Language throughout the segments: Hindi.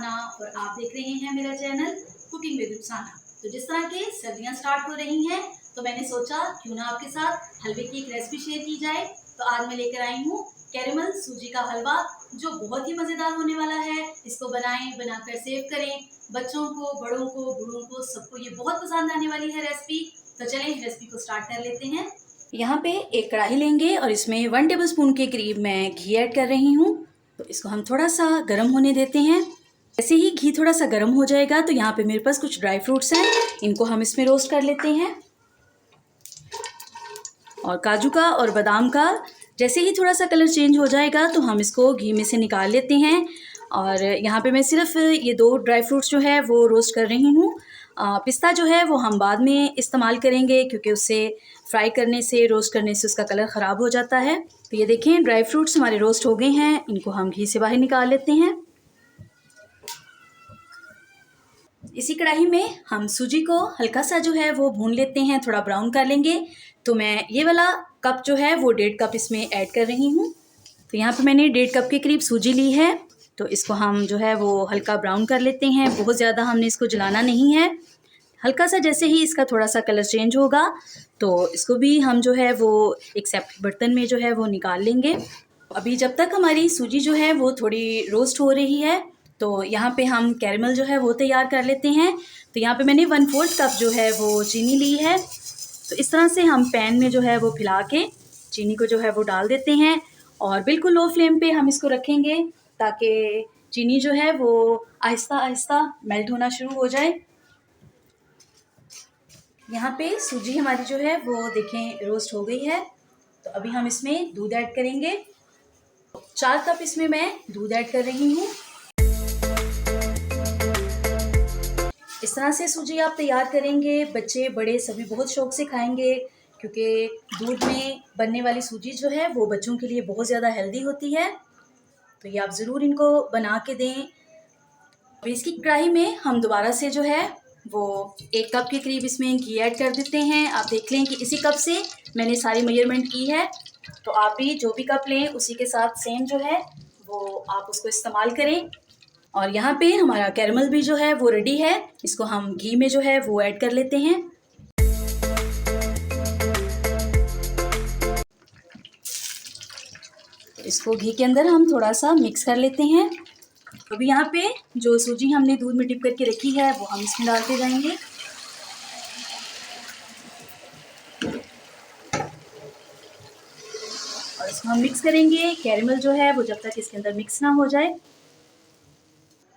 रुखसाना और आप देख रहे हैं मेरा चैनल कुकिंग विद रुखसाना। तो जिस तरह के सर्दियां स्टार्ट हो रही हैं तो मैंने सोचा क्यों ना आपके साथ हलवे की एक रेसिपी शेयर की जाए। तो आज मैं लेकर आई हूँ कैरेमल सूजी का हलवा, जो बहुत ही मज़ेदार होने वाला है। इसको बनाएं, बनाकर सेव करें, बच्चों को, बड़ों को, बूढ़ों को, सबको ये बहुत पसंद आने वाली है रेसिपी। तो चलें रेसिपी को स्टार्ट कर लेते हैं। यहाँ पे एक कढ़ाई लेंगे और इसमें 1 टेबलस्पून के करीब मैं घी ऐड कर रही हूँ। तो इसको हम थोड़ा सा गर्म होने देते हैं। जैसे ही घी थोड़ा सा गर्म हो जाएगा तो यहाँ पे मेरे पास कुछ ड्राई फ्रूट्स हैं, इनको हम इसमें रोस्ट कर लेते हैं। और काजू का और बादाम का जैसे ही थोड़ा सा कलर चेंज हो जाएगा तो हम इसको घी में से निकाल लेते हैं। और यहाँ पे मैं सिर्फ ये 2 ड्राई फ्रूट्स जो है वो रोस्ट कर रही हूँ। पिस्ता जो है वो हम बाद में इस्तेमाल करेंगे, क्योंकि उससे फ्राई करने से, रोस्ट करने से उसका कलर ख़राब हो जाता है। तो ये देखें, ड्राई फ्रूट्स हमारे रोस्ट हो गए हैं, इनको हम घी से बाहर निकाल लेते हैं। इसी कढ़ाई में हम सूजी को हल्का सा जो है वो भून लेते हैं, थोड़ा ब्राउन कर लेंगे। तो मैं ये वाला कप जो है वो 1.5 कप इसमें ऐड कर रही हूँ। तो यहाँ पे मैंने 1.5 कप के करीब सूजी ली है। तो इसको हम जो है वो हल्का ब्राउन कर लेते हैं। बहुत ज़्यादा हमने इसको जलाना नहीं है, हल्का सा जैसे ही इसका थोड़ा सा कलर चेंज होगा तो इसको भी हम जो है वो एक सेपरेट बर्तन में जो है वो निकाल लेंगे। अभी जब तक हमारी सूजी जो है वो थोड़ी रोस्ट हो रही है तो यहाँ पे हम कैरेमल जो है वो तैयार कर लेते हैं। तो यहाँ पे मैंने 1/4 कप जो है वो चीनी ली है। तो इस तरह से हम पैन में जो है वो फैला के चीनी को जो है वो डाल देते हैं और बिल्कुल लो फ्लेम पे हम इसको रखेंगे, ताकि चीनी जो है वो आहिस्ता आहिस्ता मेल्ट होना शुरू हो जाए। यहाँ पे सूजी हमारी जो है वो देखें रोस्ट हो गई है। तो अभी हम इसमें दूध ऐड करेंगे। 4 कप इसमें मैं दूध ऐड कर रही हूँ। इस तरह से सूजी आप तैयार करेंगे, बच्चे बड़े सभी बहुत शौक से खाएंगे, क्योंकि दूध में बनने वाली सूजी जो है वो बच्चों के लिए बहुत ज़्यादा हेल्दी होती है। तो ये आप ज़रूर इनको बना के दें। अब इसकी कढ़ाई में हम दोबारा से जो है वो 1 कप के करीब इसमें घी ऐड कर देते हैं। आप देख लें कि इसी कप से मैंने सारी मेजरमेंट की है। तो आप भी जो भी कप लें उसी के साथ सेम जो है वो आप उसको इस्तेमाल करें। और यहाँ पे हमारा कैरेमल भी जो है वो रेडी है। इसको हम घी में जो है वो ऐड कर लेते हैं। इसको घी के अंदर हम थोड़ा सा मिक्स कर लेते हैं। अभी यहाँ पे जो सूजी हमने दूध में डिप करके रखी है वो हम इसमें डालते जाएंगे। और इसको हम मिक्स करेंगे। कैरेमल जो है वो जब तक इसके अंदर मिक्स ना हो जाए।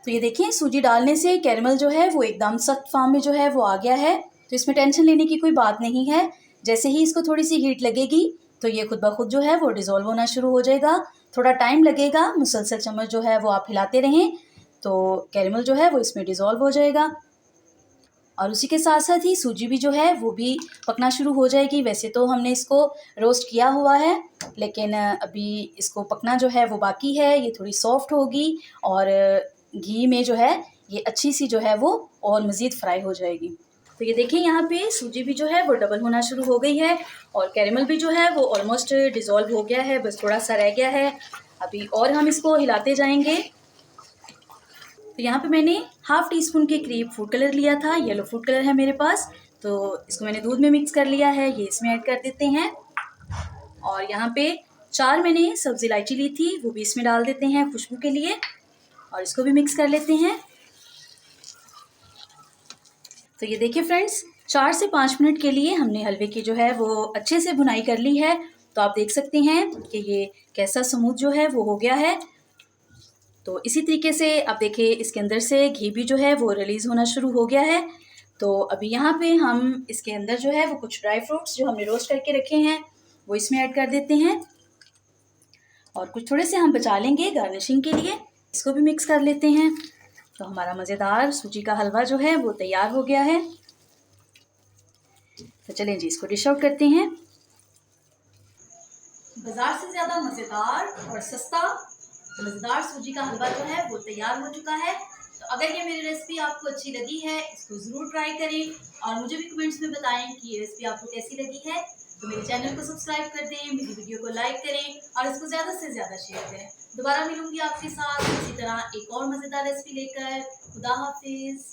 तो ये देखिए, सूजी डालने से कैरेमल जो है वो एकदम सख्त फॉर्म में जो है वो आ गया है। तो इसमें टेंशन लेने की कोई बात नहीं है। जैसे ही इसको थोड़ी सी हीट लगेगी तो ये खुद ब खुद जो है वो डिज़ोल्व होना शुरू हो जाएगा। थोड़ा टाइम लगेगा, मुसलसल चम्मच जो है वो आप हिलाते रहें तो कैरेमल जो है वो इसमें डिज़ोल्व हो जाएगा। और उसी के साथ साथ ही सूजी भी जो है वो भी पकना शुरू हो जाएगी। वैसे तो हमने इसको रोस्ट किया हुआ है, लेकिन अभी इसको पकना जो है वो बाकी है। ये थोड़ी सॉफ्ट होगी और घी में जो है ये अच्छी सी जो है वो और मज़ीद फ्राई हो जाएगी। तो ये देखिए, यहाँ पे सूजी भी जो है वो डबल होना शुरू हो गई है और कैरेमल भी जो है वो ऑलमोस्ट डिज़ोल्व हो गया है, बस थोड़ा सा रह गया है अभी। और हम इसको हिलाते जाएंगे। तो यहाँ पे मैंने ½ टीस्पून के करीब फूड कलर लिया था, येलो फूड कलर है मेरे पास। तो इसको मैंने दूध में मिक्स कर लिया है, ये इसमें ऐड कर देते हैं। और यहाँ पे 4 मैंने सब्ज़ी इलायची ली थी, वो भी इसमें डाल देते हैं खुशबू के लिए। और इसको भी मिक्स कर लेते हैं। तो ये देखिए फ्रेंड्स, 4 से 5 मिनट के लिए हमने हलवे की जो है वो अच्छे से भुनाई कर ली है। तो आप देख सकते हैं कि ये कैसा स्मूथ जो है वो हो गया है। तो इसी तरीके से अब देखिए, इसके अंदर से घी भी जो है वो रिलीज़ होना शुरू हो गया है। तो अभी यहाँ पे हम इसके अंदर जो है वो कुछ ड्राई फ्रूट्स जो हमने रोस्ट करके रखे हैं वो इसमें ऐड कर देते हैं। और कुछ थोड़े से हम बचा लेंगे गार्निशिंग के लिए। इसको भी मिक्स कर लेते हैं। तो हमारा मज़ेदार सूजी का हलवा जो है वो तैयार हो गया है। तो चलें जी, इसको डिश आउट करते हैं। बाजार से ज़्यादा मज़ेदार और सस्ता मज़ेदार सूजी का हलवा जो है वो तैयार हो चुका है। तो अगर ये मेरी रेसिपी आपको अच्छी लगी है, इसको ज़रूर ट्राई करें और मुझे भी कमेंट्स में बताएं कि ये रेसिपी आपको कैसी लगी है। तो मेरे चैनल को सब्सक्राइब कर दें, मेरी वीडियो को लाइक करें और इसको ज़्यादा से ज़्यादा शेयर करें। दोबारा मिलूंगी आपके साथ इसी तरह एक और मज़ेदार रेसिपी लेकर। खुदा हाफिज़।